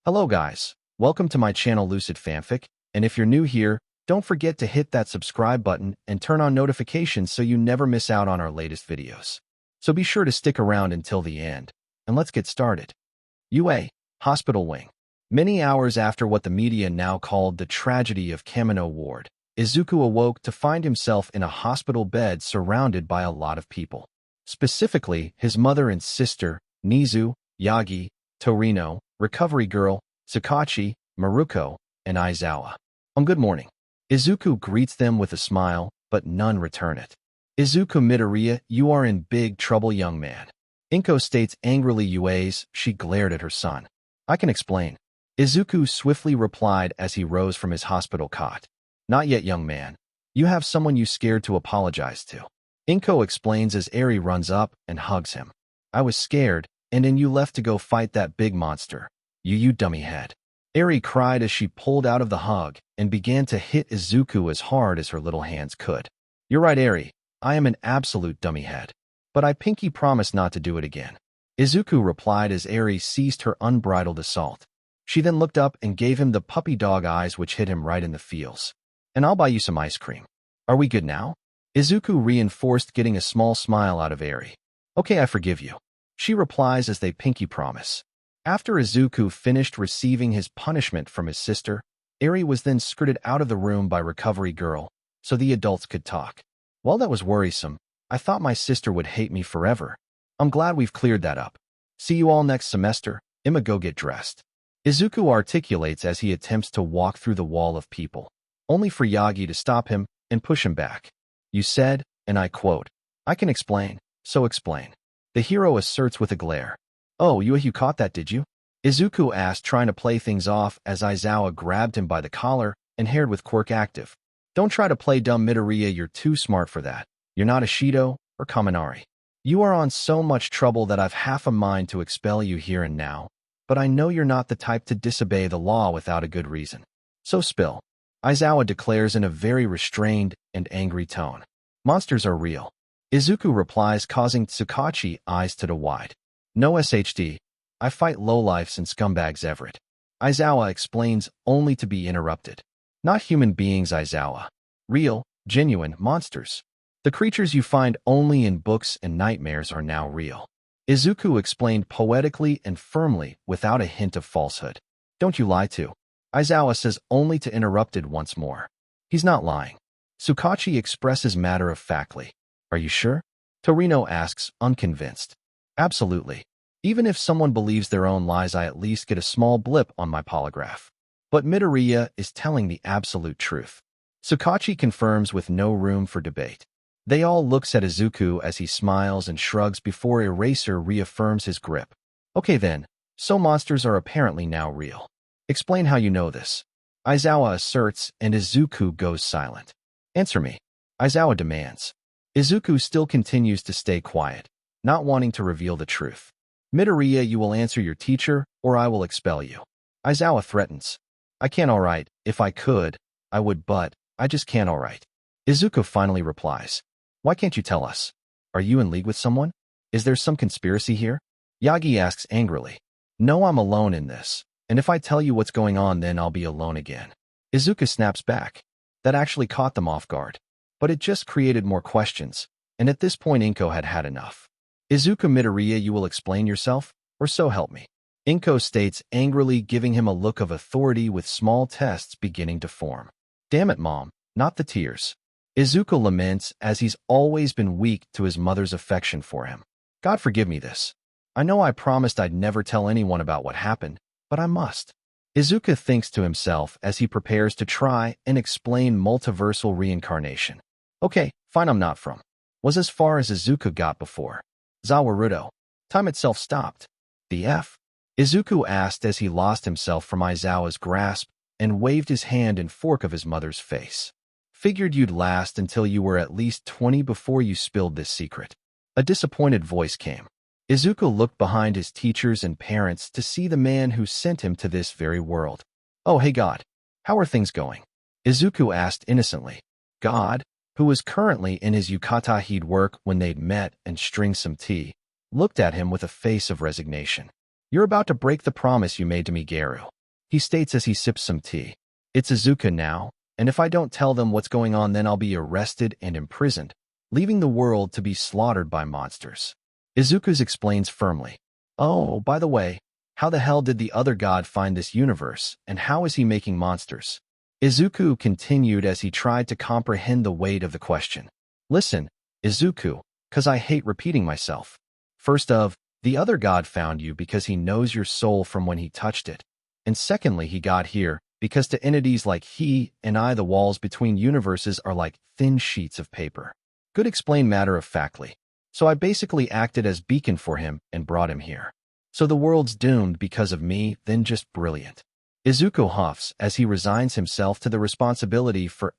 Hello guys, welcome to my channel Lucid Fanfic, and if you're new here, don't forget to hit that subscribe button and turn on notifications so you never miss out on our latest videos. So be sure to stick around until the end, and let's get started. UA, Hospital Wing. Many hours after what the media now called the tragedy of Kamino Ward, Izuku awoke to find himself in a hospital bed surrounded by a lot of people. Specifically, his mother and sister, Nizu, Yagi, Torino, Recovery Girl, Sakachi, Maruko, and Aizawa. Good morning. Izuku greets them with a smile, but none return it. Izuku Midoriya, you are in big trouble, young man. Inko states angrily. Yua's, she glared at her son. I can explain. Izuku swiftly replied as he rose from his hospital cot. Not yet, young man. You have someone you scared to apologize to. Inko explains as Eri runs up and hugs him. I was scared, and then you left to go fight that big monster. You dummy head. Eri cried as she pulled out of the hug and began to hit Izuku as hard as her little hands could. You're right, Eri. I am an absolute dummy head. But I pinky promise not to do it again. Izuku replied as Eri ceased her unbridled assault. She then looked up and gave him the puppy dog eyes which hit him right in the feels. And I'll buy you some ice cream. Are we good now? Izuku reinforced, getting a small smile out of Eri. Okay, I forgive you. She replies as they pinky promise. After Izuku finished receiving his punishment from his sister, Eri was then skirted out of the room by Recovery Girl, so the adults could talk. While that was worrisome, I thought my sister would hate me forever. I'm glad we've cleared that up. See you all next semester. I'ma go get dressed. Izuku articulates as he attempts to walk through the wall of people, only for Yagi to stop him and push him back. You said, and I quote, I can explain, so explain. The hero asserts with a glare. Oh, you caught that, did you? Izuku asked, trying to play things off as Aizawa grabbed him by the collar and haired with quirk active. Don't try to play dumb, Midoriya, you're too smart for that. You're not a Shido or Kaminari. You are on so much trouble that I've half a mind to expel you here and now, but I know you're not the type to disobey the law without a good reason. So spill. Aizawa declares in a very restrained and angry tone. Monsters are real. Izuku replies, causing Sakachi eyes to wide. No SHD. I fight lowlifes and scumbags, Everett. Aizawa explains, only to be interrupted. Not human beings, Aizawa. Real, genuine monsters. The creatures you find only in books and nightmares are now real. Izuku explained poetically and firmly, without a hint of falsehood. Don't you lie to. Aizawa says, only to interrupted once more. He's not lying. Sakachi expresses matter-of-factly. Are you sure? Torino asks, unconvinced. Absolutely. Even if someone believes their own lies, I at least get a small blip on my polygraph. But Midoriya is telling the absolute truth. Sakachi confirms with no room for debate. They all looks at Izuku as he smiles and shrugs before Eraser reaffirms his grip. Okay then, so monsters are apparently now real. Explain how you know this. Aizawa asserts, and Izuku goes silent. Answer me. Aizawa demands. Izuku still continues to stay quiet, not wanting to reveal the truth. Midoriya, you will answer your teacher, or I will expel you. Aizawa threatens. I can't, alright. If I could, I would, but I just can't, alright. Izuku finally replies. Why can't you tell us? Are you in league with someone? Is there some conspiracy here? Yagi asks angrily. No, I'm alone in this, and if I tell you what's going on, then I'll be alone again. Izuku snaps back. That actually caught them off guard. But it just created more questions, and at this point Inko had had enough. Izuku Midoriya, you will explain yourself, or so help me. Inko states angrily, giving him a look of authority with small tests beginning to form. Damn it, Mom, not the tears. Izuku laments as he's always been weak to his mother's affection for him. God forgive me this. I know I promised I'd never tell anyone about what happened, but I must. Izuku thinks to himself as he prepares to try and explain multiversal reincarnation. Okay, fine, I'm not from. Was as far as Izuku got before. Zawarudo. Time itself stopped. The F? Izuku asked as he lost himself from Aizawa's grasp and waved his hand in fork of his mother's face. Figured you'd last until you were at least 20 before you spilled this secret. A disappointed voice came. Izuku looked behind his teachers and parents to see the man who sent him to this very world. Oh, hey God. How are things going? Izuku asked innocently. God, who was currently in his yukata he'd work when they'd met and string some tea, looked at him with a face of resignation. You're about to break the promise you made to me, Garou. He states as he sips some tea. It's Izuku now, and if I don't tell them what's going on, then I'll be arrested and imprisoned, leaving the world to be slaughtered by monsters. Izuku explains firmly. Oh, by the way, how the hell did the other god find this universe, and how is he making monsters? Izuku continued as he tried to comprehend the weight of the question. Listen, Izuku, 'cause I hate repeating myself. First of, the other god found you because he knows your soul from when he touched it. And secondly, he got here because to entities like he and I, the walls between universes are like thin sheets of paper. Good explain matter-of-factly. So I basically acted as beacon for him and brought him here. So the world's doomed because of me, then just brilliant. Izuku huffs as he resigns himself to the responsibility for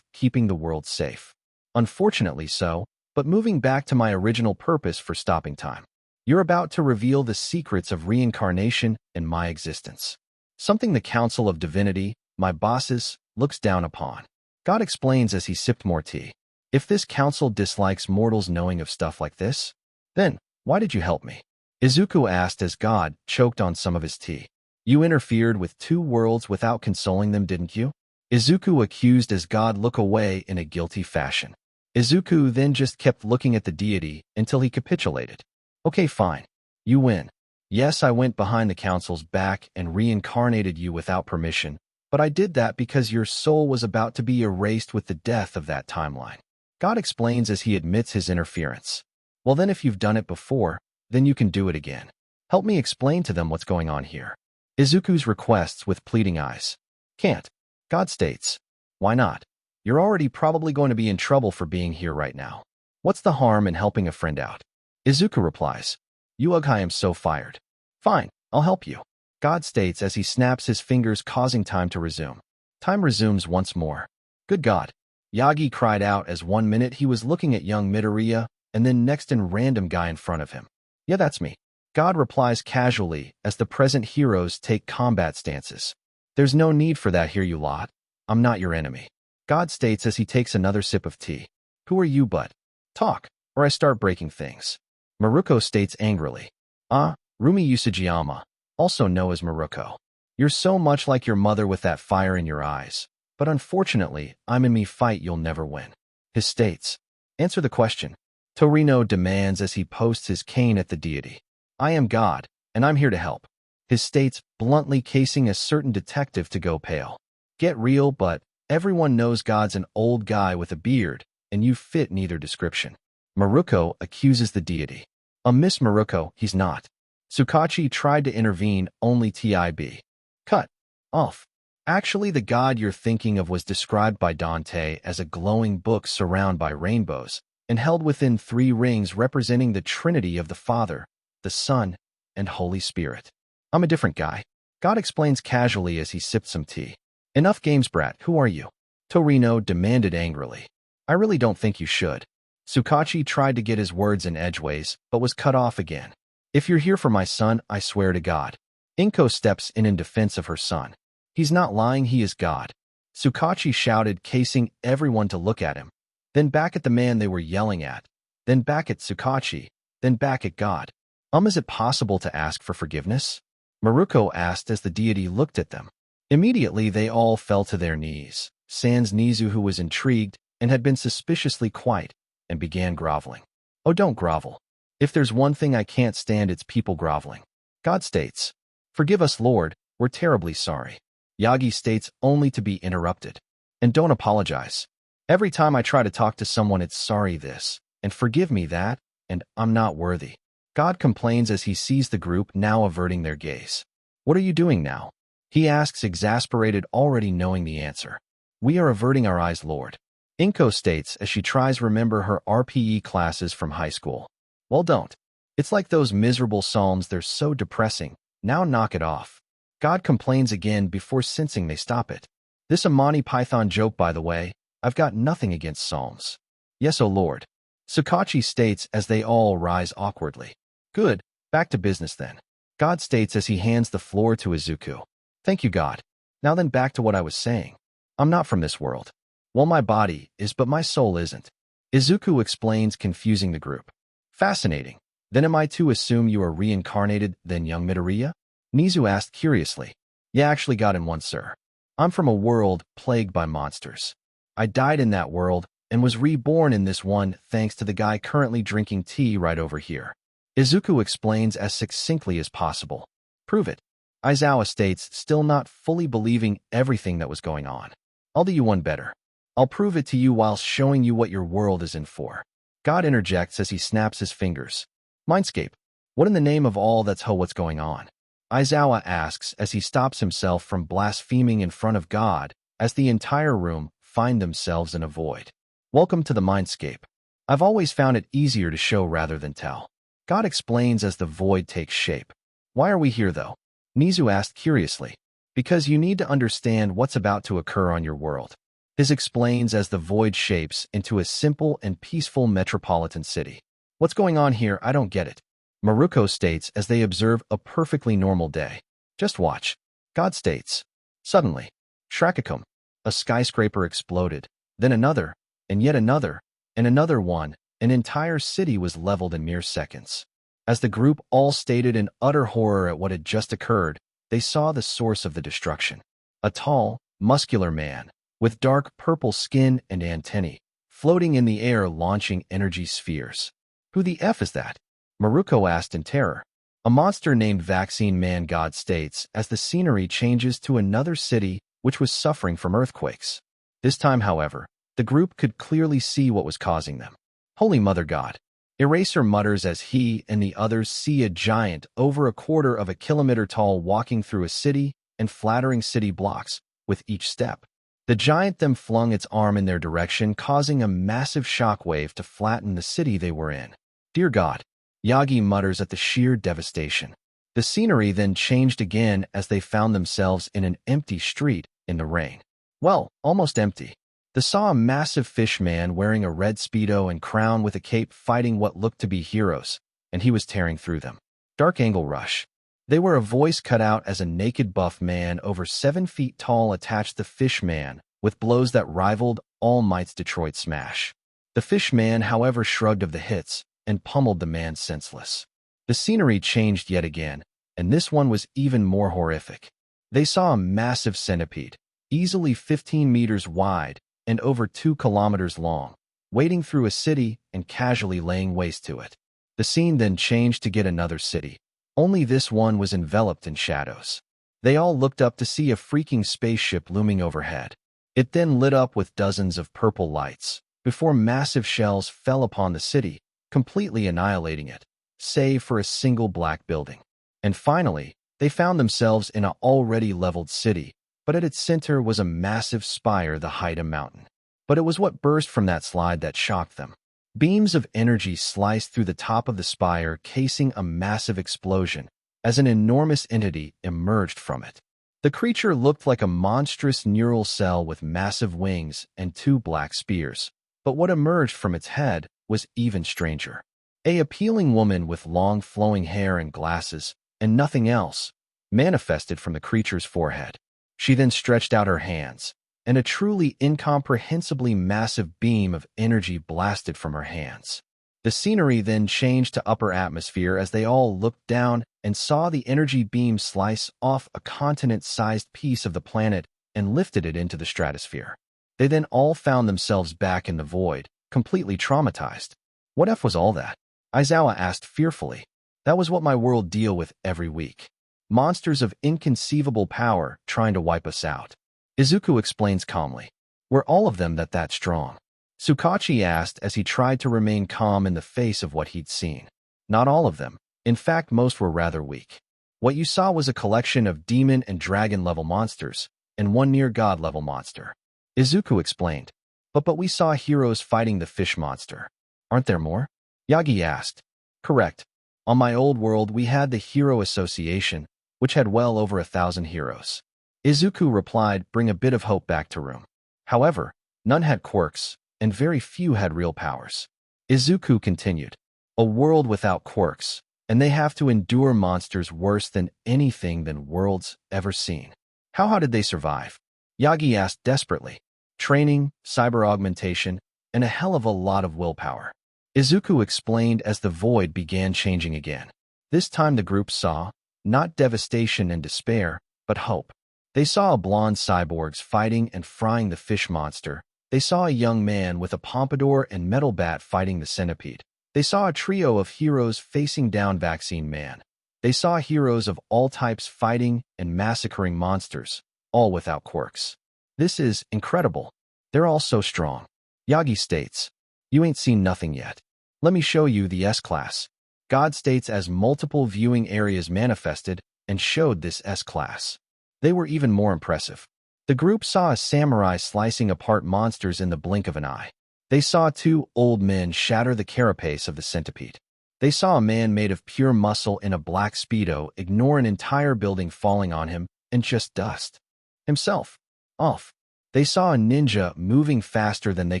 keeping the world safe. Unfortunately so, but moving back to my original purpose for stopping time. You're about to reveal the secrets of reincarnation and my existence. Something the Council of Divinity, my bosses, looks down upon. God explains as he sipped more tea. If this council dislikes mortals knowing of stuff like this, then why did you help me? Izuku asked as God choked on some of his tea. You interfered with two worlds without consoling them, didn't you? Izuku accused as God looked away in a guilty fashion. Izuku then just kept looking at the deity until he capitulated. Okay, fine. You win. Yes, I went behind the council's back and reincarnated you without permission, but I did that because your soul was about to be erased with the death of that timeline. God explains as he admits his interference. Well then, if you've done it before, then you can do it again. Help me explain to them what's going on here. Izuku's requests with pleading eyes. Can't. God states. Why not? You're already probably going to be in trouble for being here right now. What's the harm in helping a friend out? Izuku replies. I am so fired. Fine, I'll help you. God states as he snaps his fingers, causing time to resume. Time resumes once more. Good God. Yagi cried out as 1 minute he was looking at young Midoriya, and then next in random guy in front of him. Yeah, that's me. God replies casually as the present heroes take combat stances. There's no need for that here, you lot. I'm not your enemy. God states as he takes another sip of tea. Who are you but? Talk, or I start breaking things. Maruko states angrily. Rumi Usajiyama, also known as Maruko. You're so much like your mother with that fire in your eyes. But unfortunately, I'm in me fight you'll never win. His states. Answer the question. Torino demands as he posts his cane at the deity. I am God, and I'm here to help. His states, bluntly casing a certain detective to go pale. Get real, but everyone knows God's an old guy with a beard, and you fit neither description. Maruko accuses the deity. Miss Maruko, he's not. Tsukachi tried to intervene, only TIB. Cut. Off. Actually, the god you're thinking of was described by Dante as a glowing book surrounded by rainbows, and held within 3 rings representing the Trinity of the Father, the Son, and Holy Spirit. I'm a different guy. God explains casually as he sipped some tea. Enough games, brat. Who are you? Torino demanded angrily. I really don't think you should. Tsukachi tried to get his words in edgeways, but was cut off again. If you're here for my son, I swear to God. Inko steps in defense of her son. He's not lying, he is God. Tsukachi shouted, casing everyone to look at him. Then back at the man they were yelling at. Then back at Tsukachi. Then back at God. Is it possible to ask for forgiveness? Maruko asked as the deity looked at them. Immediately they all fell to their knees. Sans Nizu, who was intrigued and had been suspiciously quiet, and began groveling. Oh, don't grovel. If there's one thing I can't stand, it's people groveling. God states. Forgive us, Lord, we're terribly sorry. Yagi states only to be interrupted. And don't apologize. Every time I try to talk to someone, it's sorry this, and forgive me that, and I'm not worthy. God complains as he sees the group now averting their gaze. What are you doing now? He asks, exasperated, already knowing the answer. We are averting our eyes, Lord. Inko states as she tries to remember her RPE classes from high school. Well, don't. It's like those miserable psalms, they're so depressing. Now knock it off. God complains again before sensing they stop it. This a Monty Python joke, by the way. I've got nothing against psalms. Yes, O Lord. Tsukachi states as they all rise awkwardly. Good, back to business then. God states as he hands the floor to Izuku. Thank you, God. Now then, back to what I was saying. I'm not from this world. Well, my body is, but my soul isn't. Izuku explains, confusing the group. Fascinating. Then am I to assume you are reincarnated then, young Midoriya? Nizu asked curiously. Yeah, actually got in one, sir. I'm from a world plagued by monsters. I died in that world and was reborn in this one thanks to the guy currently drinking tea right over here. Izuku explains as succinctly as possible. Prove it. Aizawa states, still not fully believing everything that was going on. I'll do you one better. I'll prove it to you whilst showing you what your world is in for. God interjects as he snaps his fingers. Mindscape, what in the name of all that's what's going on? Aizawa asks as he stops himself from blaspheming in front of God as the entire room find themselves in a void. Welcome to the Mindscape. I've always found it easier to show rather than tell. God explains as the void takes shape. Why are we here though? Nizu asked curiously. Because you need to understand what's about to occur on your world. His explains as the void shapes into a simple and peaceful metropolitan city. What's going on here? I don't get it. Maruko states as they observe a perfectly normal day. Just watch. God states. Suddenly, Shrakakum, a skyscraper exploded, then another, and yet another, and another one. An entire city was leveled in mere seconds. As the group all stated in utter horror at what had just occurred, they saw the source of the destruction. A tall, muscular man, with dark purple skin and antennae, floating in the air launching energy spheres. Who the F is that? Maruko asked in terror. A monster named Vaccine Man, God states, as the scenery changes to another city which was suffering from earthquakes. This time, however, the group could clearly see what was causing them. Holy Mother God. Eraser mutters as he and the others see a giant over 1/4 kilometer tall walking through a city and flattering city blocks with each step. The giant then flung its arm in their direction, causing a massive shockwave to flatten the city they were in. Dear God, Yagi mutters at the sheer devastation. The scenery then changed again as they found themselves in an empty street in the rain. Well, almost empty. They saw a massive fish man wearing a red speedo and crown with a cape fighting what looked to be heroes, and he was tearing through them. Dark angle rush. They were a voice cut out as a naked buff man over 7 feet tall attached the fish man with blows that rivaled All Might's Detroit Smash. The fish man, however, shrugged of the hits and pummeled the man senseless. The scenery changed yet again, and this one was even more horrific. They saw a massive centipede, easily 15 meters wide and over 2 kilometers long, wading through a city and casually laying waste to it. The scene then changed to get another city. Only this one was enveloped in shadows. They all looked up to see a freaking spaceship looming overhead. It then lit up with dozens of purple lights, before massive shells fell upon the city, completely annihilating it, save for a single black building. And finally, they found themselves in an already leveled city, but at its center was a massive spire the height of a mountain. But it was what burst from that slide that shocked them. Beams of energy sliced through the top of the spire, casing a massive explosion, as an enormous entity emerged from it. The creature looked like a monstrous neural cell with massive wings and 2 black spears, but what emerged from its head was even stranger. An appealing woman with long flowing hair and glasses, and nothing else, manifested from the creature's forehead. She then stretched out her hands, and a truly incomprehensibly massive beam of energy blasted from her hands. The scenery then changed to upper atmosphere as they all looked down and saw the energy beam slice off a continent-sized piece of the planet and lifted it into the stratosphere. They then all found themselves back in the void, completely traumatized. What F was all that? Aizawa asked fearfully. That was what my world deal with every week. Monsters of inconceivable power trying to wipe us out. Izuku explains calmly. Were all of them that strong? Tsukachi asked as he tried to remain calm in the face of what he'd seen. Not all of them. In fact, most were rather weak. What you saw was a collection of demon and dragon-level monsters, and one near-god-level monster. Izuku explained. But we saw heroes fighting the fish monster. Aren't there more? Yagi asked. Correct. On my old world, we had the Hero Association, which had well over 1,000 heroes. Izuku replied, bring a bit of hope back to room. However, none had quirks, and very few had real powers. Izuku continued, a world without quirks, and they have to endure monsters worse than anything than worlds ever seen. How did they survive? Yagi asked desperately. Training, cyber augmentation, and a hell of a lot of willpower. Izuku explained as the void began changing again. This time the group saw, not devastation and despair, but hope. They saw a blonde cyborgs fighting and frying the fish monster. They saw a young man with a pompadour and metal bat fighting the centipede. They saw a trio of heroes facing down Vaccine Man. They saw heroes of all types fighting and massacring monsters, all without quirks. This is incredible. They're all so strong. Yagi states, "You ain't seen nothing yet. Let me show you the S-Class." God states as multiple viewing areas manifested and showed this S-Class. They were even more impressive. The group saw a samurai slicing apart monsters in the blink of an eye. They saw two old men shatter the carapace of the centipede. They saw a man made of pure muscle in a black Speedo ignore an entire building falling on him and just dust himself off. They saw a ninja moving faster than they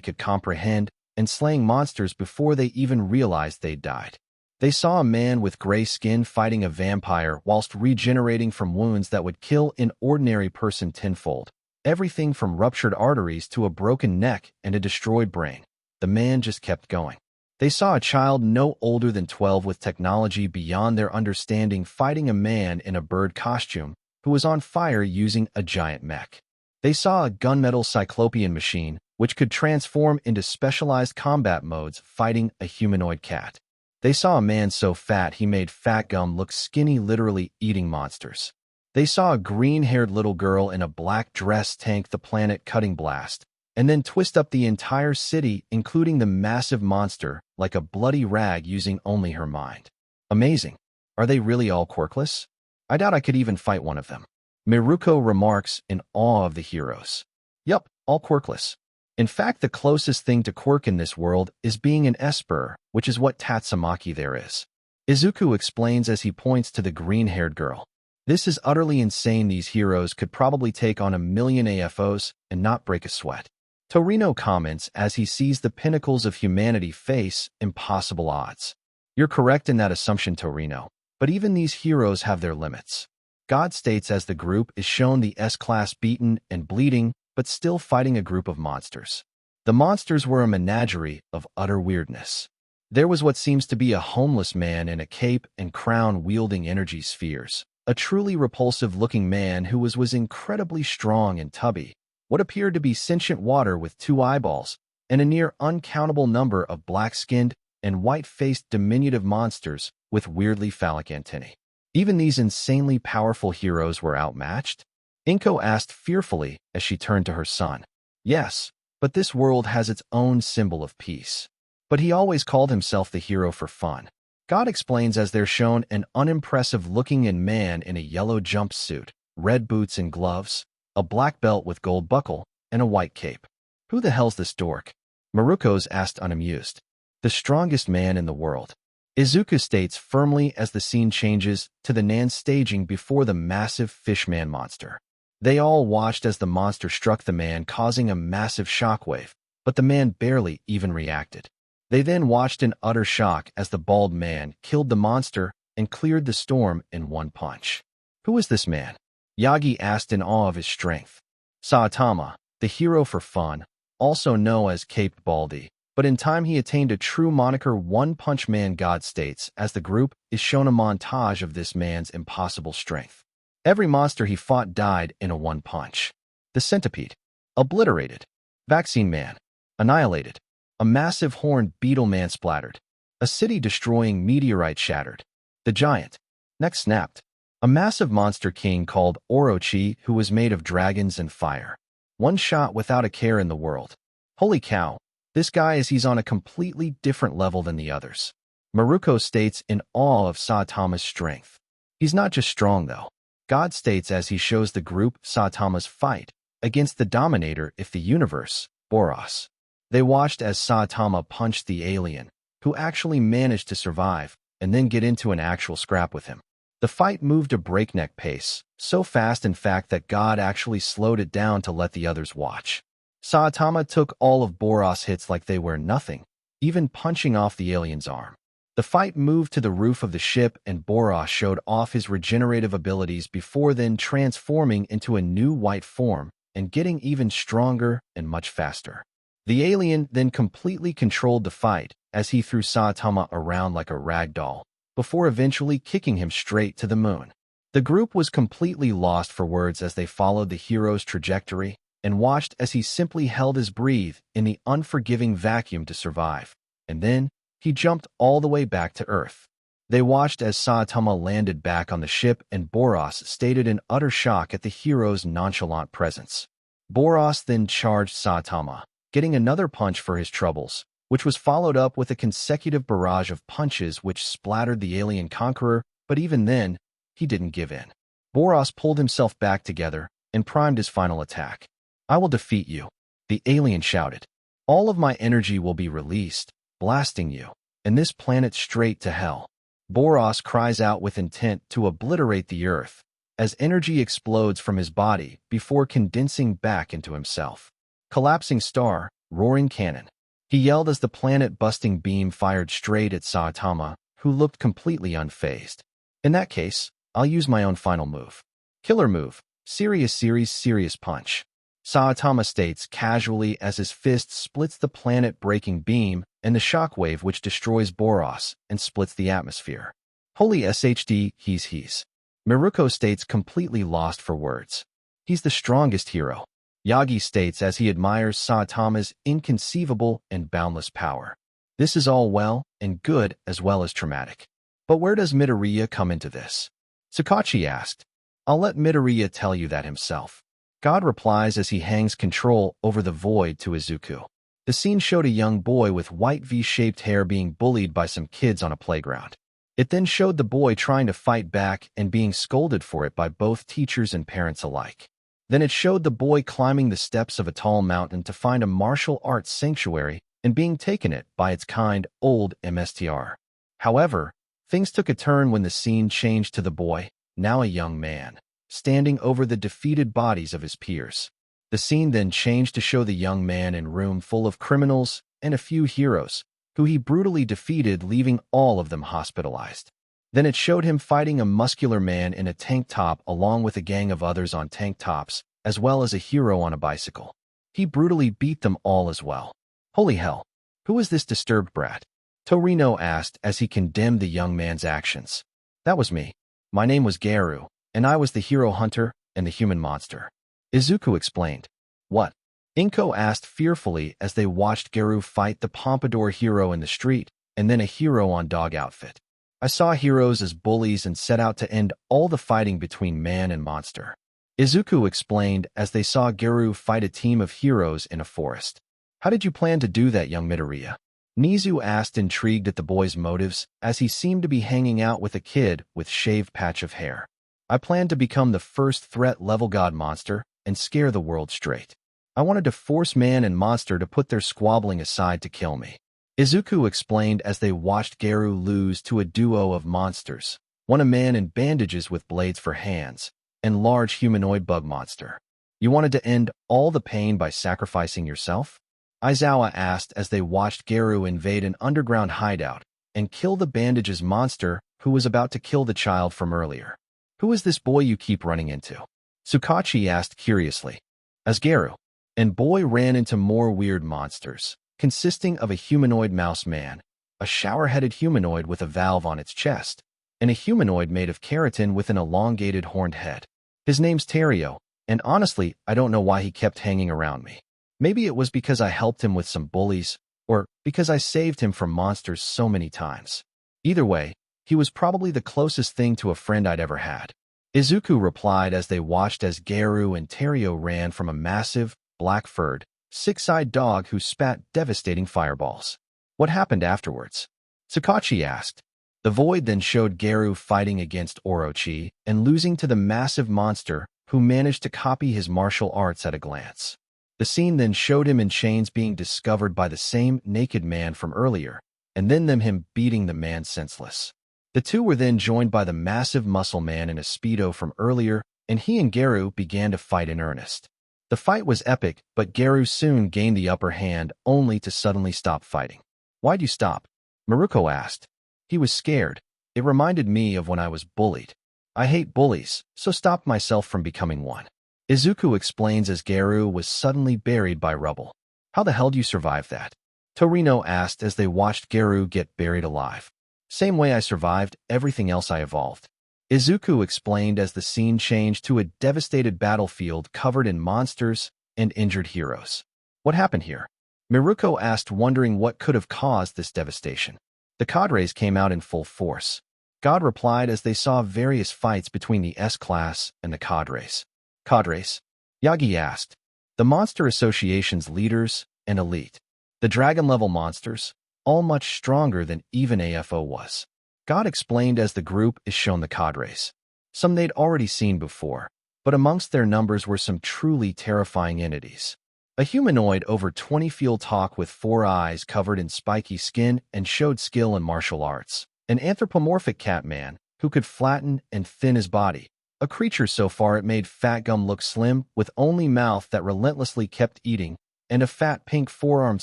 could comprehend and slaying monsters before they even realized they'd died. They saw a man with gray skin fighting a vampire whilst regenerating from wounds that would kill an ordinary person tenfold. Everything from ruptured arteries to a broken neck and a destroyed brain. The man just kept going. They saw a child no older than 12 with technology beyond their understanding fighting a man in a bird costume who was on fire using a giant mech. They saw a gunmetal cyclopean machine which could transform into specialized combat modes fighting a humanoid cat. They saw a man so fat he made fat gum look skinny, literally eating monsters. They saw a green-haired little girl in a black dress tank the planet cutting blast, and then twist up the entire city, including the massive monster, like a bloody rag using only her mind. Amazing. Are they really all quirkless? I doubt I could even fight one of them. Miruko remarks in awe of the heroes. Yup, all quirkless. In fact, the closest thing to quirk in this world is being an Esper, which is what Tatsumaki there is. Izuku explains as he points to the green-haired girl. This is utterly insane. These heroes could probably take on 1,000,000 AFOs and not break a sweat. Torino comments as he sees the pinnacles of humanity face impossible odds. You're correct in that assumption, Torino, but even these heroes have their limits. God states as the group is shown the S-Class beaten and bleeding, but still fighting a group of monsters. The monsters were a menagerie of utter weirdness. There was what seems to be a homeless man in a cape and crown wielding energy spheres, a truly repulsive-looking man who was incredibly strong and tubby, what appeared to be sentient water with 2 eyeballs, and a near uncountable number of black-skinned and white-faced diminutive monsters with weirdly phallic antennae. Even these insanely powerful heroes were outmatched? Inko asked fearfully as she turned to her son. Yes, but this world has its own symbol of peace. But he always called himself the hero for fun. God explains as they're shown an unimpressive-looking man in a yellow jumpsuit, red boots and gloves, a black belt with gold buckle, and a white cape. Who the hell's this dork? Maruko's asked unamused. The strongest man in the world. Izuku states firmly as the scene changes to the Nan staging before the massive fishman monster. They all watched as the monster struck the man, causing a massive shockwave, but the man barely even reacted. They then watched in utter shock as the bald man killed the monster and cleared the storm in one punch. Who is this man? Yagi asked in awe of his strength. Saitama, the hero for fun, also known as Caped Baldy, but in time he attained a true moniker One Punch Man. God states as the group is shown a montage of this man's impossible strength. Every monster he fought died in a one punch. The centipede, obliterated. Vaccine Man, annihilated. A massive horned beetle man splattered. A city-destroying meteorite shattered. The giant, neck snapped. A massive monster king called Orochi who was made of dragons and fire. One shot without a care in the world. Holy cow, this guy he's on a completely different level than the others. Maruko states in awe of Saitama's strength. He's not just strong though. God states as he shows the group Saitama's fight against the Dominator of the universe, Boros. They watched as Saitama punched the alien, who actually managed to survive, and then get into an actual scrap with him. The fight moved a breakneck pace, so fast in fact that God actually slowed it down to let the others watch. Saitama took all of Boros' hits like they were nothing, even punching off the alien's arm. The fight moved to the roof of the ship and Boros showed off his regenerative abilities before then transforming into a new white form and getting even stronger and much faster. The alien then completely controlled the fight as he threw Saitama around like a rag doll, before eventually kicking him straight to the moon. The group was completely lost for words as they followed the hero's trajectory and watched as he simply held his breath in the unforgiving vacuum to survive. And then, he jumped all the way back to Earth. They watched as Saitama landed back on the ship and Boros stayed in utter shock at the hero's nonchalant presence. Boros then charged Saitama, getting another punch for his troubles, which was followed up with a consecutive barrage of punches which splattered the alien conqueror, but even then, he didn't give in. Boros pulled himself back together and primed his final attack. "I will defeat you," the alien shouted. "All of my energy will be released, blasting you, and this planet straight to hell." Boros cries out with intent to obliterate the Earth, as energy explodes from his body before condensing back into himself. "Collapsing star, roaring cannon," he yelled as the planet-busting beam fired straight at Saitama, who looked completely unfazed. "In that case, I'll use my own final move. Killer move, serious punch," Saitama states casually as his fist splits the planet-breaking beam and the shockwave which destroys Boros and splits the atmosphere. "Holy SHD, he's. Miruko states completely lost for words. "He's the strongest hero," Yagi states as he admires Saitama's inconceivable and boundless power. This is all well and good as well as traumatic. But where does Midoriya come into this? Sakachi asked. "I'll let Midoriya tell you that himself." God replies as he hangs control over the void to Izuku. The scene showed a young boy with white V-shaped hair being bullied by some kids on a playground. It then showed the boy trying to fight back and being scolded for it by both teachers and parents alike. Then it showed the boy climbing the steps of a tall mountain to find a martial arts sanctuary and being taken it by its kind old MSTR. However, things took a turn when the scene changed to the boy, now a young man, standing over the defeated bodies of his peers. The scene then changed to show the young man in a room full of criminals and a few heroes, who he brutally defeated, leaving all of them hospitalized. Then it showed him fighting a muscular man in a tank top along with a gang of others on tank tops, as well as a hero on a bicycle. He brutally beat them all as well. "Holy hell, who is this disturbed brat?" Torino asked as he condemned the young man's actions. "That was me. My name was Garou, and I was the hero hunter and the human monster," Izuku explained. "What?" Inko asked fearfully as they watched Garou fight the pompadour hero in the street, and then a hero on dog outfit. "I saw heroes as bullies and set out to end all the fighting between man and monster," Izuku explained as they saw Garou fight a team of heroes in a forest. "How did you plan to do that, young Midoriya?" Nizu asked, intrigued at the boy's motives, as he seemed to be hanging out with a kid with shaved patch of hair. "I planned to become the first threat-level god monster and scare the world straight. I wanted to force man and monster to put their squabbling aside to kill me," Izuku explained as they watched Garou lose to a duo of monsters, one a man in bandages with blades for hands, and large humanoid bug monster. "You wanted to end all the pain by sacrificing yourself?" Aizawa asked as they watched Garou invade an underground hideout and kill the bandages monster who was about to kill the child from earlier. "Who is this boy you keep running into?" Tsukachi asked curiously. As Garou and boy ran into more weird monsters, consisting of a humanoid mouse man, a shower-headed humanoid with a valve on its chest, and a humanoid made of keratin with an elongated horned head. "His name's Terio, and honestly, I don't know why he kept hanging around me. Maybe it was because I helped him with some bullies, or because I saved him from monsters so many times. Either way, he was probably the closest thing to a friend I'd ever had," Izuku replied as they watched as Garou and Terio ran from a massive, black-furred, six-eyed dog who spat devastating fireballs. "What happened afterwards?" Sakachi asked. The void then showed Garou fighting against Orochi and losing to the massive monster who managed to copy his martial arts at a glance. The scene then showed him in chains being discovered by the same naked man from earlier, and then him beating the man senseless. The two were then joined by the massive muscle man in a speedo from earlier, and he and Garou began to fight in earnest. The fight was epic, but Garou soon gained the upper hand only to suddenly stop fighting. "Why'd you stop?" Miruko asked. "He was scared. It reminded me of when I was bullied. I hate bullies, so stopped myself from becoming one," Izuku explains as Garou was suddenly buried by rubble. "How the hell do you survive that?" Torino asked as they watched Garou get buried alive. Same way I survived everything else I evolved. Izuku explained as the scene changed to a devastated battlefield covered in monsters and injured heroes. What happened here? Miruko asked, wondering what could have caused this devastation. The cadres came out in full force. God replied as they saw various fights between the S-Class and the cadres. Cadres? Yagi asked. The Monster Association's leaders and elite. The dragon-level monsters, all much stronger than even AFO was. God explained as the group is shown the cadres. Some they'd already seen before, but amongst their numbers were some truly terrifying entities. A humanoid over 20 feet tall with 4 eyes covered in spiky skin and showed skill in martial arts. An anthropomorphic cat man who could flatten and thin his body. A creature so far it made Fat Gum look slim with only mouth that relentlessly kept eating, and a fat pink 4-armed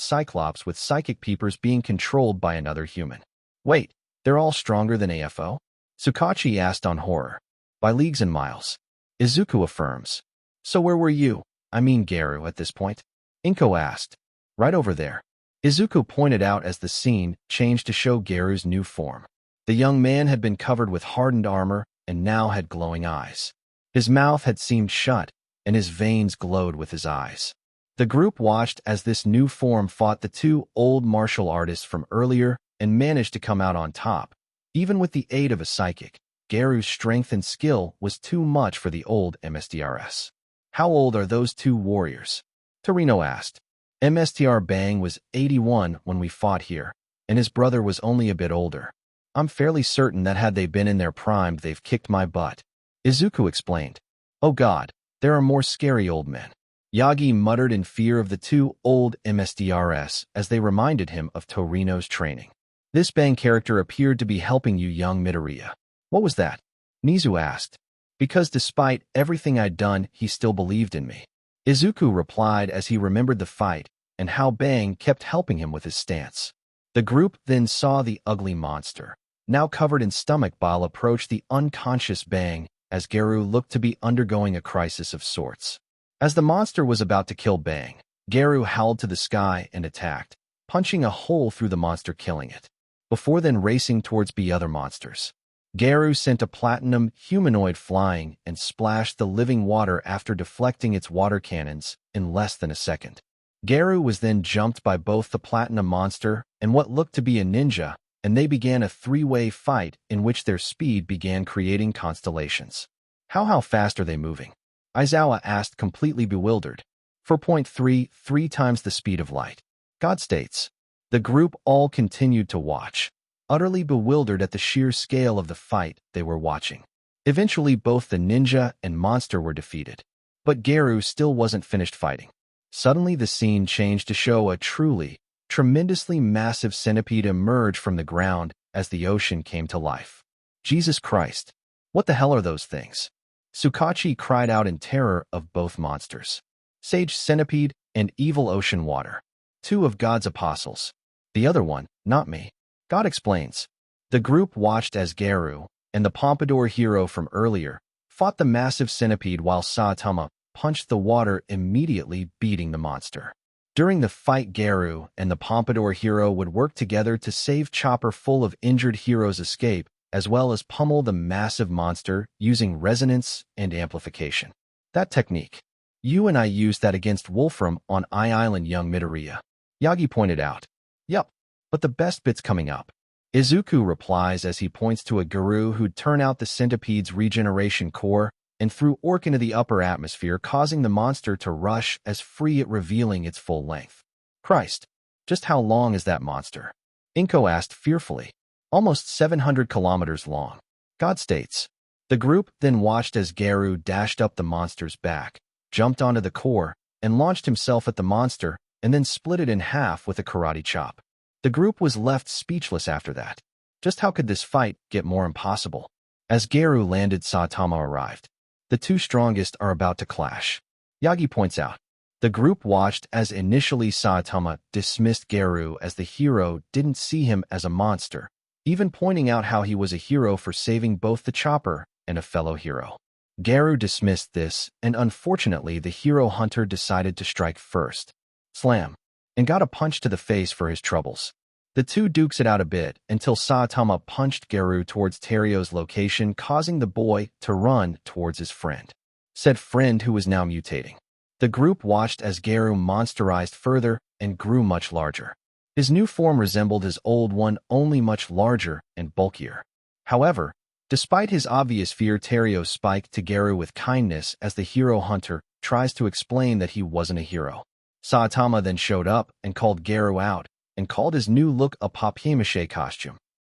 cyclops with psychic peepers being controlled by another human. Wait, they're all stronger than AFO? Tsukachi asked on horror. By leagues and miles. Izuku affirms. So where were you? I mean Garou at this point? Inko asked. Right over there. Izuku pointed out as the scene changed to show Garou's new form. The young man had been covered with hardened armor and now had glowing eyes. His mouth had seemed shut, and his veins glowed with his eyes. The group watched as this new form fought the 2 old martial artists from earlier and managed to come out on top. Even with the aid of a psychic, Garou's strength and skill was too much for the old MSTRS. How old are those 2 warriors? Torino asked. MSTR Bang was 81 when we fought here, and his brother was only a bit older. I'm fairly certain that had they been in their prime, they've kicked my butt. Izuku explained. Oh God, there are more scary old men. Yagi muttered in fear of the 2 old MSDRS as they reminded him of Torino's training. This Bang character appeared to be helping you, young Midoriya. What was that? Nizu asked. Because despite everything I'd done, he still believed in me. Izuku replied as he remembered the fight and how Bang kept helping him with his stance. The group then saw the ugly monster, now covered in stomach bile, approach the unconscious Bang as Garou looked to be undergoing a crisis of sorts. As the monster was about to kill Bang, Garou howled to the sky and attacked, punching a hole through the monster, killing it. Before then racing towards the other monsters. Garou sent a platinum humanoid flying and splashed the living water after deflecting its water cannons in less than a second. Garou was then jumped by both the platinum monster and what looked to be a ninja, and they began a 3-way fight in which their speed began creating constellations. How fast are they moving? Aizawa asked, completely bewildered. 4.3 times the speed of light. God states. The group all continued to watch, utterly bewildered at the sheer scale of the fight they were watching. Eventually both the ninja and monster were defeated, but Garou still wasn't finished fighting. Suddenly the scene changed to show a truly, tremendously massive centipede emerge from the ground as the ocean came to life. Jesus Christ! What the hell are those things? Tsukachi cried out in terror of both monsters. Sage Centipede and Evil Ocean Water. 2 of God's apostles. The other one, not me. God explains. The group watched as Garou and the Pompadour hero from earlier fought the massive centipede while Saitama punched the water, immediately beating the monster. During the fight, Garou and the Pompadour hero would work together to save Chopper full of injured heroes escape, as well as pummel the massive monster using resonance and amplification. That technique. You and I used that against Wolfram on I Island, young Midoriya. Yagi pointed out. Yup, but the best bit's coming up. Izuku replies as he points to a Garou who'd turn out the centipede's regeneration core and threw Orc into the upper atmosphere, causing the monster to rush as free, it revealing its full length. Christ, just how long is that monster? Inko asked fearfully. Almost 700 kilometers long. God states. The group then watched as Garou dashed up the monster's back, jumped onto the core, and launched himself at the monster, and then split it in half with a karate chop. The group was left speechless after that. Just how could this fight get more impossible? As Garou landed, Saitama arrived. The 2 strongest are about to clash. Yagi points out. The group watched as initially Saitama dismissed Garou as the hero, didn't see him as a monster, even pointing out how he was a hero for saving both the Chopper and a fellow hero. Garou dismissed this, and unfortunately the hero hunter decided to strike first. Slam. and got a punch to the face for his troubles. The two dukes it out a bit until Saitama punched Garou towards Terio's location, causing the boy to run towards his friend. Said friend who was now mutating. The group watched as Garou monsterized further and grew much larger. His new form resembled his old one, only much larger and bulkier. However, despite his obvious fear, Terio spiked to Garou with kindness as the hero hunter tries to explain that he wasn't a hero. Saitama then showed up and called Garou out, and called his new look a papier-mâché costume.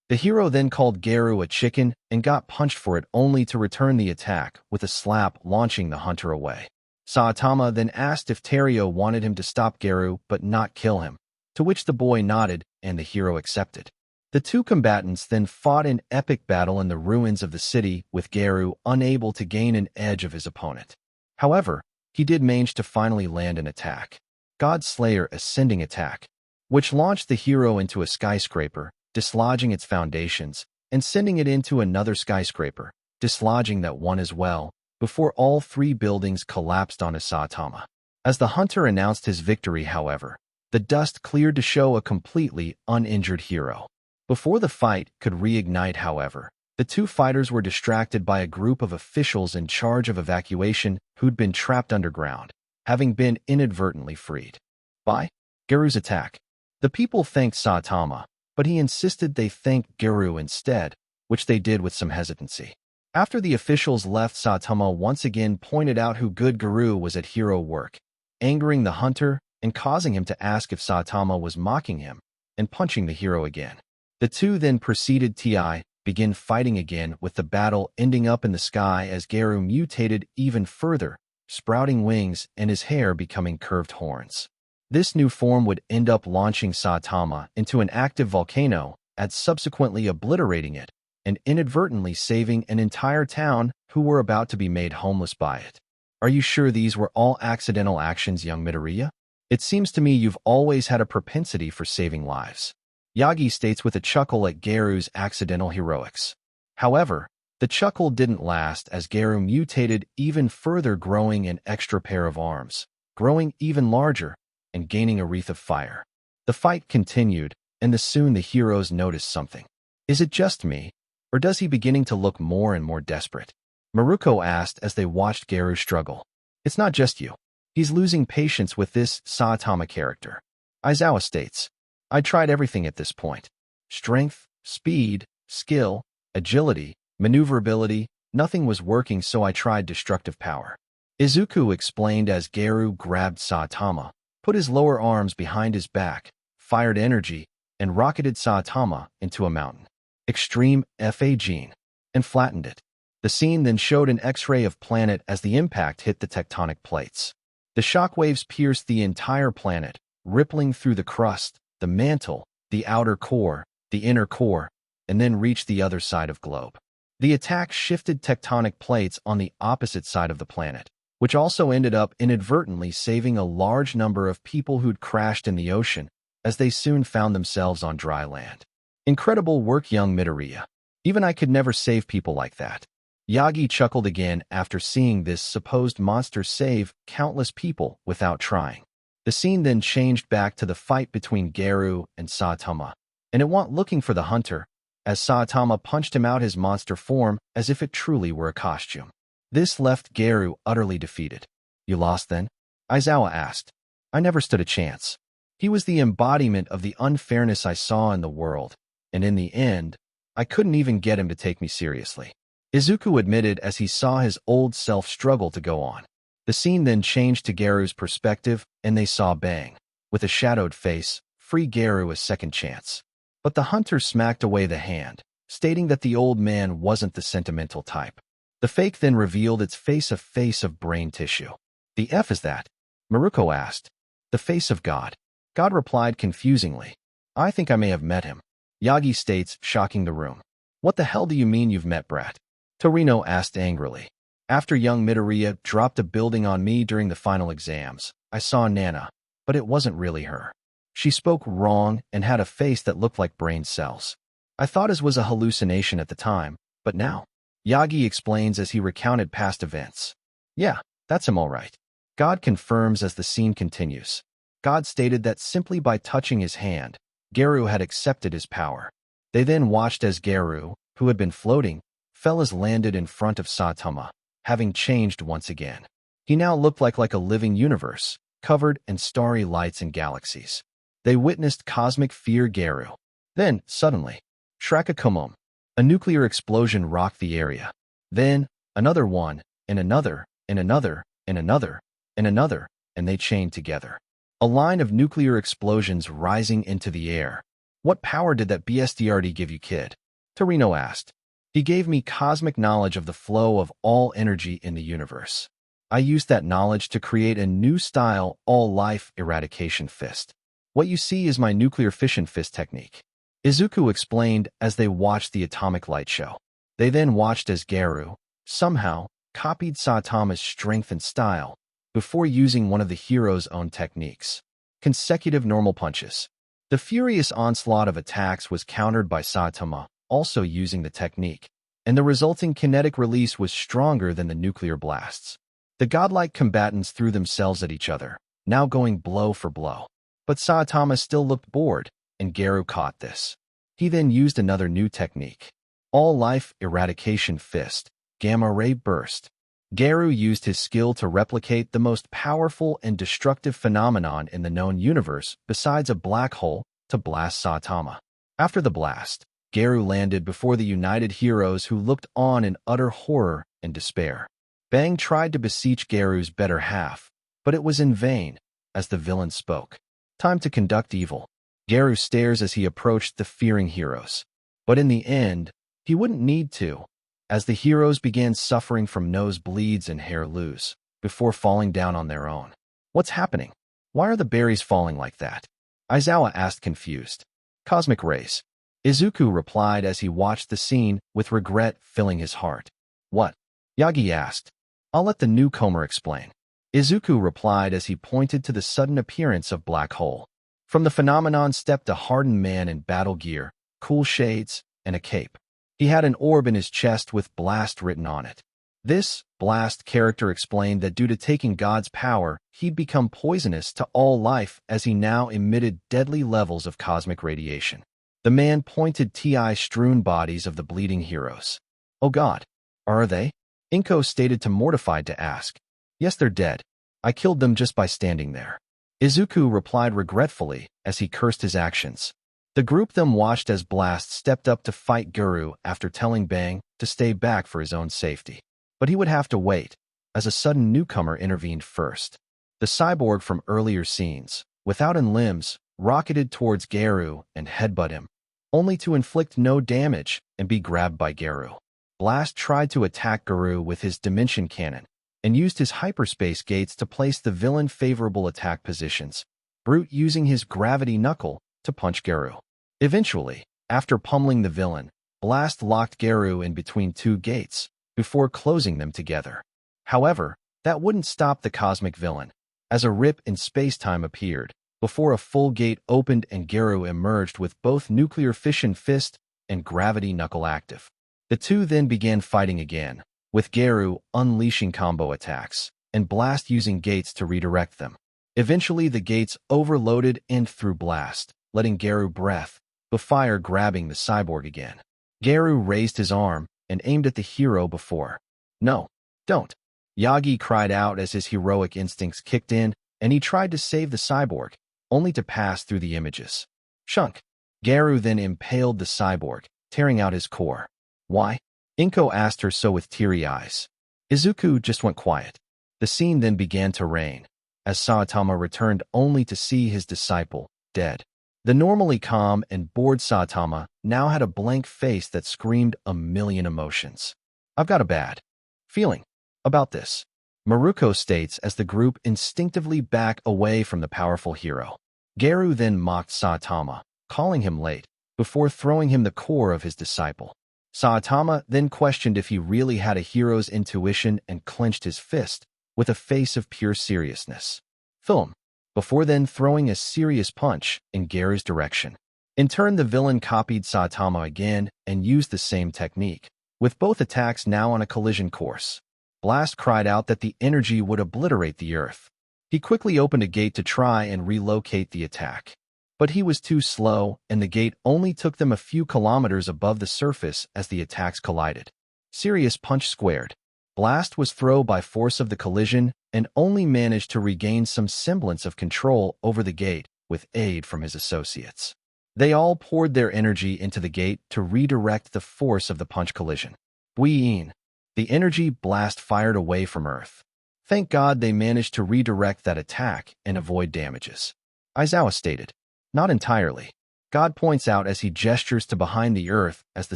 The hero then called Garou a chicken and got punched for it, only to return the attack with a slap, launching the hunter away. Saitama then asked if Terio wanted him to stop Garou but not kill him, to which the boy nodded and the hero accepted. The two combatants then fought an epic battle in the ruins of the city, with Garou unable to gain an edge of his opponent. However, he did manage to finally land an attack. God Slayer Ascending Attack, which launched the hero into a skyscraper, dislodging its foundations, and sending it into another skyscraper, dislodging that one as well, before all three buildings collapsed on Saitama. As the hunter announced his victory, however, the dust cleared to show a completely uninjured hero. Before the fight could reignite, however, the two fighters were distracted by a group of officials in charge of evacuation who'd been trapped underground, having been inadvertently freed by Garou's attack. The people thanked Saitama, but he insisted they thank Garou instead, which they did with some hesitancy. After the officials left, Saitama once again pointed out how good Garou was at hero work, angering the hunter and causing him to ask if Saitama was mocking him, and punching the hero again. The two then proceeded to begin fighting again, with the battle ending up in the sky as Garou mutated even further, sprouting wings and his hair becoming curved horns. This new form would end up launching Saitama into an active volcano, and subsequently obliterating it, and inadvertently saving an entire town who were about to be made homeless by it. Are you sure these were all accidental actions, young Midoriya? It seems to me you've always had a propensity for saving lives. Yagi states with a chuckle at Garou's accidental heroics. However, the chuckle didn't last as Garou mutated even further, growing an extra pair of arms, growing even larger, and gaining a wreath of fire. The fight continued, and soon the heroes noticed something. Is it just me, or does he beginning to look more and more desperate? Maruko asked as they watched Garou struggle. It's not just you. He's losing patience with this Saitama character. Aizawa states, I tried everything at this point. Strength, speed, skill, agility, maneuverability, nothing was working, so I tried destructive power. Izuku explained as Garou grabbed Saitama, put his lower arms behind his back, fired energy, and rocketed Saitama into a mountain. Extreme FA gene, and flattened it. The scene then showed an X-ray of planet as the impact hit the tectonic plates. The shockwaves pierced the entire planet, rippling through the crust, the mantle, the outer core, the inner core, and then reached the other side of globe. The attack shifted tectonic plates on the opposite side of the planet, which also ended up inadvertently saving a large number of people who'd crashed in the ocean, as they soon found themselves on dry land. Incredible work, young Midoriya. Even I could never save people like that. Yagi chuckled again after seeing this supposed monster save countless people without trying. The scene then changed back to the fight between Garou and Saitama, and it went looking for the hunter, as Saitama punched him out his monster form as if it truly were a costume. This left Garou utterly defeated. You lost then? Aizawa asked. I never stood a chance. He was the embodiment of the unfairness I saw in the world, and in the end, I couldn't even get him to take me seriously. Izuku admitted as he saw his old self struggle to go on. The scene then changed to Garou's perspective, and they saw Bang, with a shadowed face, free Garou a second chance. But the hunter smacked away the hand, stating that the old man wasn't the sentimental type. The fake then revealed its face, a face of brain tissue. The F is that? Maruko asked. The face of God. God replied confusingly. I think I may have met him. Yagi states, shocking the room. What the hell do you mean you've met Brat? Torino asked angrily. After young Midoriya dropped a building on me during the final exams, I saw Nana, but it wasn't really her. She spoke wrong and had a face that looked like brain cells. I thought it was a hallucination at the time, but now. Yagi explains as he recounted past events. Yeah, that's him all right. God confirms as the scene continues. God stated that simply by touching his hand, Garou had accepted his power. They then watched as Garou, who had been floating, fell as landed in front of Saitama, having changed once again. He now looked like a living universe, covered in starry lights and galaxies. They witnessed cosmic fear Garou. Then, suddenly, Shrakakumum, a nuclear explosion rocked the area. Then, another one, and another, and another, and another, and another, and they chained together. A line of nuclear explosions rising into the air. What power did that BSDRD give you, kid? Torino asked. He gave me cosmic knowledge of the flow of all energy in the universe. I used that knowledge to create a new style all-life eradication fist. What you see is my nuclear fission fist technique. Izuku explained as they watched the atomic light show. They then watched as Garou, somehow, copied Saitama's strength and style before using one of the hero's own techniques. Consecutive normal punches. The furious onslaught of attacks was countered by Saitama, also using the technique, and the resulting kinetic release was stronger than the nuclear blasts. The godlike combatants threw themselves at each other, now going blow for blow. But Saitama still looked bored, and Garou caught this. He then used another new technique. All-life eradication fist, gamma ray burst. Garou used his skill to replicate the most powerful and destructive phenomenon in the known universe besides a black hole to blast Saitama. After the blast, Garou landed before the united heroes who looked on in utter horror and despair. Bang tried to beseech Garou's better half, but it was in vain, as the villain spoke. Time to conduct evil. Garou stares as he approached the fearing heroes. But in the end, he wouldn't need to, as the heroes began suffering from nosebleeds and hair loss, before falling down on their own. What's happening? Why are the berries falling like that? Aizawa asked confused. Cosmic rays. Izuku replied as he watched the scene with regret filling his heart. What? Yagi asked. I'll let the newcomer explain. Izuku replied as he pointed to the sudden appearance of Black Hole. From the phenomenon stepped a hardened man in battle gear, cool shades, and a cape. He had an orb in his chest with Blast written on it. This Blast character explained that due to taking God's power, he'd become poisonous to all life as he now emitted deadly levels of cosmic radiation. The man pointed TI-strewn bodies of the bleeding heroes. Oh God, are they? Inko stated to mortified to ask. Yes, they're dead. I killed them just by standing there. Izuku replied regretfully as he cursed his actions. The group then watched as Blast stepped up to fight Garou after telling Bang to stay back for his own safety. But he would have to wait, as a sudden newcomer intervened first. The cyborg from earlier scenes, without any limbs, rocketed towards Garou and headbutt him, only to inflict no damage and be grabbed by Garou. Blast tried to attack Garou with his dimension cannon and used his hyperspace gates to place the villain favorable attack positions, Brute using his gravity knuckle to punch Garou. Eventually, after pummeling the villain, Blast locked Garou in between two gates before closing them together. However, that wouldn't stop the cosmic villain, as a rip in space-time appeared before a full gate opened and Garou emerged with both nuclear fission fist and gravity knuckle active. The two then began fighting again, with Garou unleashing combo attacks and Blast using gates to redirect them. Eventually, the gates overloaded and through Blast, letting Garou breath, the fire grabbing the cyborg again. Garou raised his arm and aimed at the hero before. No, don't. Yagi cried out as his heroic instincts kicked in, and he tried to save the cyborg, only to pass through the images. Chunk. Garou then impaled the cyborg, tearing out his core. Why? Inko asked her so with teary eyes. Izuku just went quiet. The scene then began to rain, as Saitama returned only to see his disciple dead. The normally calm and bored Saitama now had a blank face that screamed a million emotions. I've got a bad feeling about this, Maruko states as the group instinctively back away from the powerful hero. Garou then mocked Saitama, calling him late, before throwing him the core of his disciple. Saitama then questioned if he really had a hero's intuition and clenched his fist with a face of pure seriousness. Film. Before then throwing a serious punch in Garou's direction. In turn, the villain copied Saitama again and used the same technique, with both attacks now on a collision course. Blast cried out that the energy would obliterate the earth. He quickly opened a gate to try and relocate the attack. But he was too slow, and the gate only took them a few kilometers above the surface as the attacks collided. Serious punch squared. Blast was thrown by force of the collision and only managed to regain some semblance of control over the gate with aid from his associates. They all poured their energy into the gate to redirect the force of the punch collision. Whee! The energy blast fired away from Earth. Thank God they managed to redirect that attack and avoid damages. Aizawa stated. Not entirely. God points out as he gestures to behind the Earth as the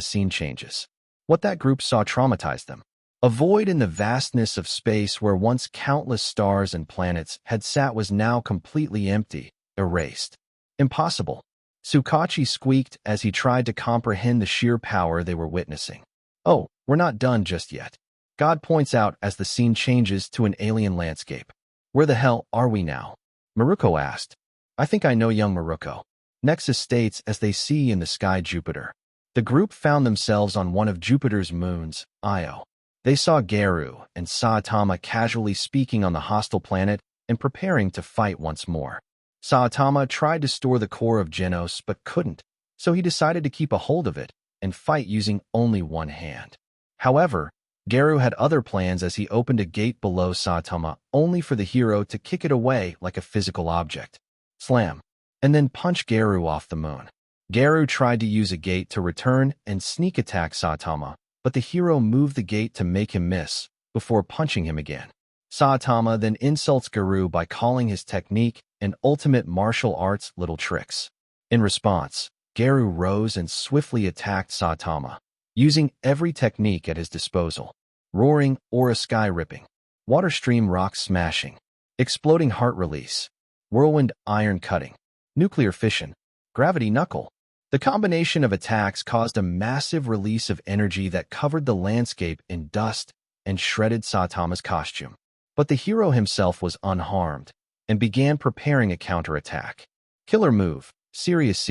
scene changes. What that group saw traumatized them. A void in the vastness of space where once countless stars and planets had sat was now completely empty, erased. Impossible. Tsukachi squeaked as he tried to comprehend the sheer power they were witnessing. Oh, we're not done just yet. God points out as the scene changes to an alien landscape. Where the hell are we now? Maruko asked. I think I know young Maruko. Nexus states as they see in the sky Jupiter. The group found themselves on one of Jupiter's moons, Io. They saw Garou and Saitama casually speaking on the hostile planet and preparing to fight once more. Saitama tried to store the core of Genos but couldn't, so he decided to keep a hold of it and fight using only one hand. However, Garou had other plans as he opened a gate below Saitama only for the hero to kick it away like a physical object. Slam. And then punch Garou off the moon. Garou tried to use a gate to return and sneak attack Saitama, but the hero moved the gate to make him miss before punching him again. Saitama then insults Garou by calling his technique and ultimate martial arts little tricks. In response, Garou rose and swiftly attacked Saitama, using every technique at his disposal. Roaring aura sky ripping, water stream rock smashing, exploding heart release, whirlwind iron cutting, nuclear fission, gravity knuckle. The combination of attacks caused a massive release of energy that covered the landscape in dust and shredded Saitama's costume. But the hero himself was unharmed and began preparing a counterattack. Killer move, serious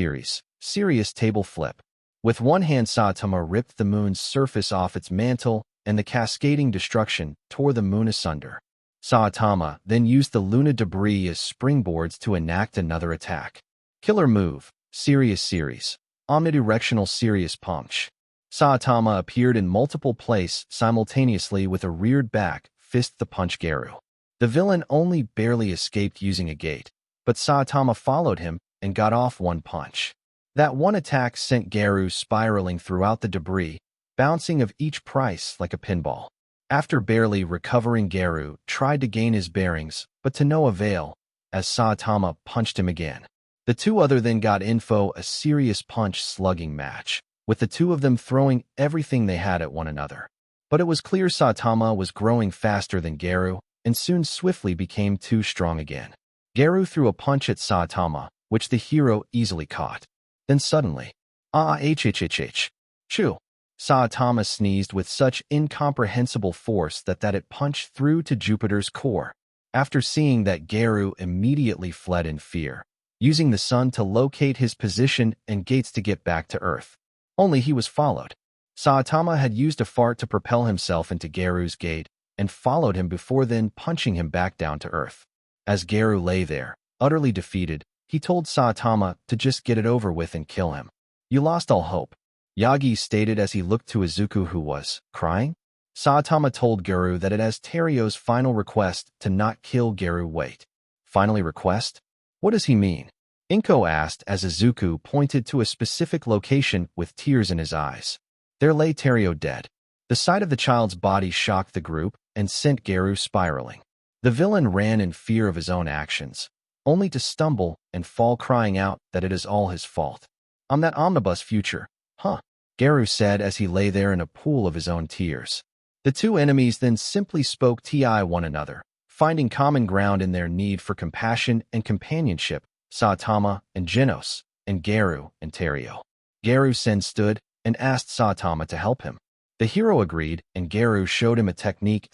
table flip. With one hand, Saitama ripped the moon's surface off its mantle, and the cascading destruction tore the moon asunder. Saitama then used the Luna debris as springboards to enact another attack. Killer move, serious omnidirectional serious punch. Saitama appeared in multiple places simultaneously with a reared back fist the punch Garou. The villain only barely escaped using a gate, but Saitama followed him and got off one punch. That one attack sent Garou spiraling throughout the debris, bouncing of each price like a pinball. After barely recovering, Garou tried to gain his bearings, but to no avail, as Saitama punched him again. The two other then got info a serious punch slugging match, with the two of them throwing everything they had at one another. But it was clear Saitama was growing faster than Garou, and soon swiftly became too strong again. Garou threw a punch at Saitama, which the hero easily caught. Then suddenly, Chew! Saitama sneezed with such incomprehensible force that it punched through to Jupiter's core. After seeing that, Garou immediately fled in fear, using the sun to locate his position and gates to get back to Earth. Only he was followed. Saitama had used a fart to propel himself into Garou's gate and followed him before then punching him back down to Earth. As Garou lay there, utterly defeated, he told Saitama to just get it over with and kill him. You lost all hope, Yagi stated as he looked to Izuku, who was crying. Saitama told Garou that it as Terio's final request to not kill Garou. Wait, finally request? What does he mean? Inko asked as Izuku pointed to a specific location with tears in his eyes. There lay Terio dead. The sight of the child's body shocked the group and sent Garou spiraling. The villain ran in fear of his own actions, only to stumble and fall, crying out that it is all his fault. I'm that omnibus future, huh? Garou said as he lay there in a pool of his own tears. The two enemies then simply spoke to one another, finding common ground in their need for compassion and companionship, Saitama and Genos, and Garou and Terio. Garou then stood and asked Saitama to help him. The hero agreed, and Garou showed him a technique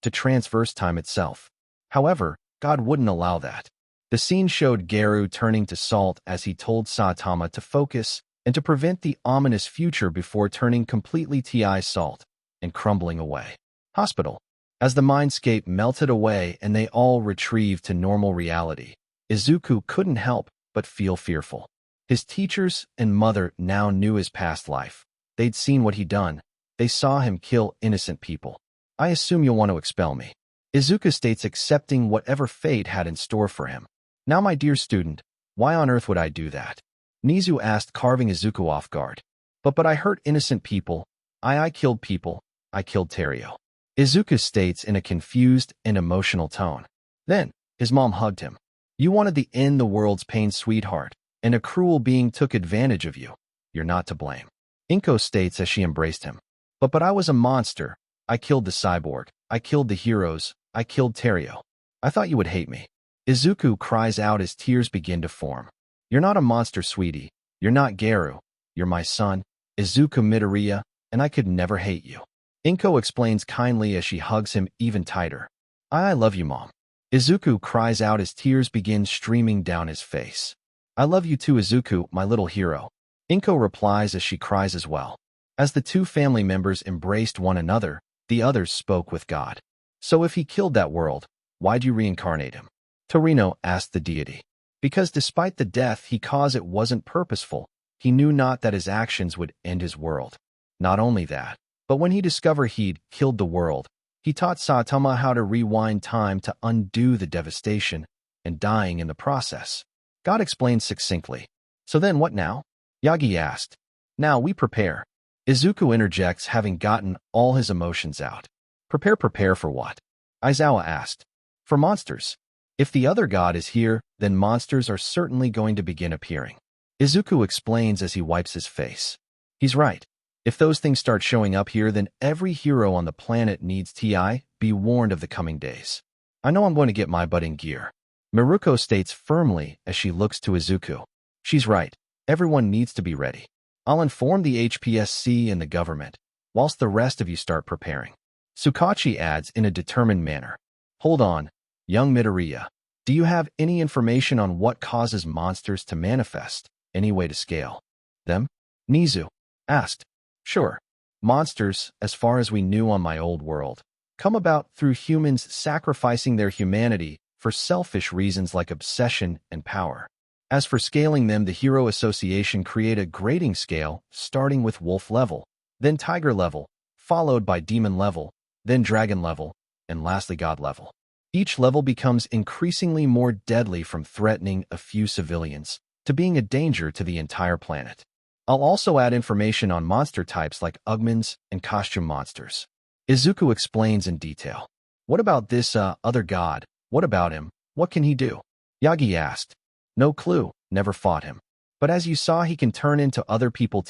to transverse time itself. However, God wouldn't allow that. The scene showed Garou turning to salt as he told Saitama to focus and to prevent the ominous future before turning completely to salt and crumbling away. Hospital. As the mindscape melted away and they all retrieved to normal reality, Izuku couldn't help but feel fearful. His teachers and mother now knew his past life. They'd seen what he'd done. They saw him kill innocent people. I assume you'll want to expel me. Izuku states, accepting whatever fate had in store for him. Now, my dear student, why on earth would I do that? Nizu asked, carving Izuku off guard. But I hurt innocent people. I killed people. I killed Terio. Izuku states in a confused and emotional tone. Then, his mom hugged him. You wanted to end the world's pain, sweetheart, and a cruel being took advantage of you. You're not to blame. Inko states as she embraced him. But I was a monster. I killed the cyborg. I killed the heroes. I killed Terio. I thought you would hate me. Izuku cries out as tears begin to form. You're not a monster, sweetie. You're not Garou. You're my son, Izuku Midoriya, and I could never hate you. Inko explains kindly as she hugs him even tighter. I love you, Mom. Izuku cries out as tears begin streaming down his face. I love you too, Izuku, my little hero. Inko replies as she cries as well. As the two family members embraced one another, the others spoke with God. So if he killed that world, why'd you reincarnate him? Torino asked the deity. Because despite the death he caused, it wasn't purposeful. He knew not that his actions would end his world. Not only that, but when he discovered he'd killed the world, he taught Saitama how to rewind time to undo the devastation and dying in the process. God explained succinctly. So then what now? Yagi asked. Now we prepare. Izuku interjects, having gotten all his emotions out. Prepare for what? Aizawa asked. For monsters. If the other god is here, then monsters are certainly going to begin appearing. Izuku explains as he wipes his face. He's right. If those things start showing up here, then every hero on the planet needs to be warned of the coming days. I know I'm going to get my butt in gear. Miruko states firmly as she looks to Izuku. She's right. Everyone needs to be ready. I'll inform the HPSC and the government, whilst the rest of you start preparing. Tsukachi adds in a determined manner. Hold on, young Midoriya. Do you have any information on what causes monsters to manifest? Any way to scale them? Nizu asked. Sure. Monsters, as far as we knew on my old world, come about through humans sacrificing their humanity for selfish reasons like obsession and power. As for scaling them, the Hero Association create a grading scale starting with wolf level, then tiger level, followed by demon level, then dragon level, and lastly god level. Each level becomes increasingly more deadly, from threatening a few civilians to being a danger to the entire planet. I'll also add information on monster types like Ugmans and costume monsters. Izuku explains in detail. What about this other god? What about him? What can he do? Yagi asked. No clue, never fought him. But as you saw, he can turn into other people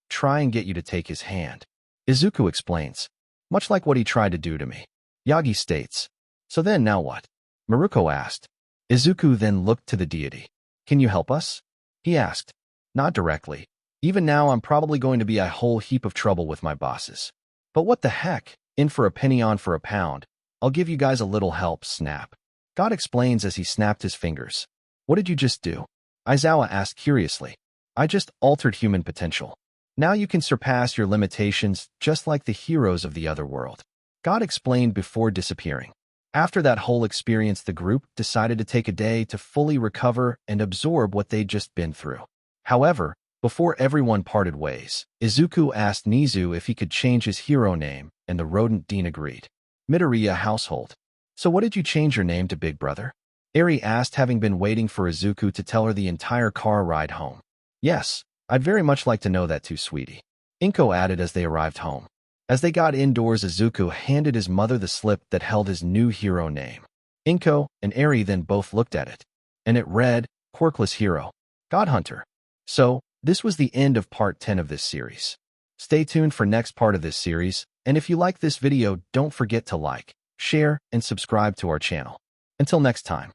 try and get you to take his hand. Izuku explains. Much like what he tried to do to me. Yagi states. So then now what? Miruko asked. Izuku then looked to the deity. Can you help us? He asked. Not directly. Even now I'm probably going to be a whole heap of trouble with my bosses. But what the heck? In for a penny, on for a pound. I'll give you guys a little help, snap. God explains as he snapped his fingers. What did you just do? Aizawa asked curiously. I just altered human potential. Now you can surpass your limitations just like the heroes of the other world. God explained before disappearing. After that whole experience, the group decided to take a day to fully recover and absorb what they'd just been through. However, before everyone parted ways, Izuku asked Nizu if he could change his hero name, and the rodent dean agreed. Midoriya household. So what did you change your name to, big brother? Eri asked, having been waiting for Izuku to tell her the entire car ride home. Yes, I'd very much like to know that too, sweetie. Inko added as they arrived home. As they got indoors, Izuku handed his mother the slip that held his new hero name. Inko and Eri then both looked at it, and it read, Quirkless Hero, God Hunter. So, this was the end of part 10 of this series. Stay tuned for next part of this series, and if you like this video, don't forget to like, share, and subscribe to our channel. Until next time.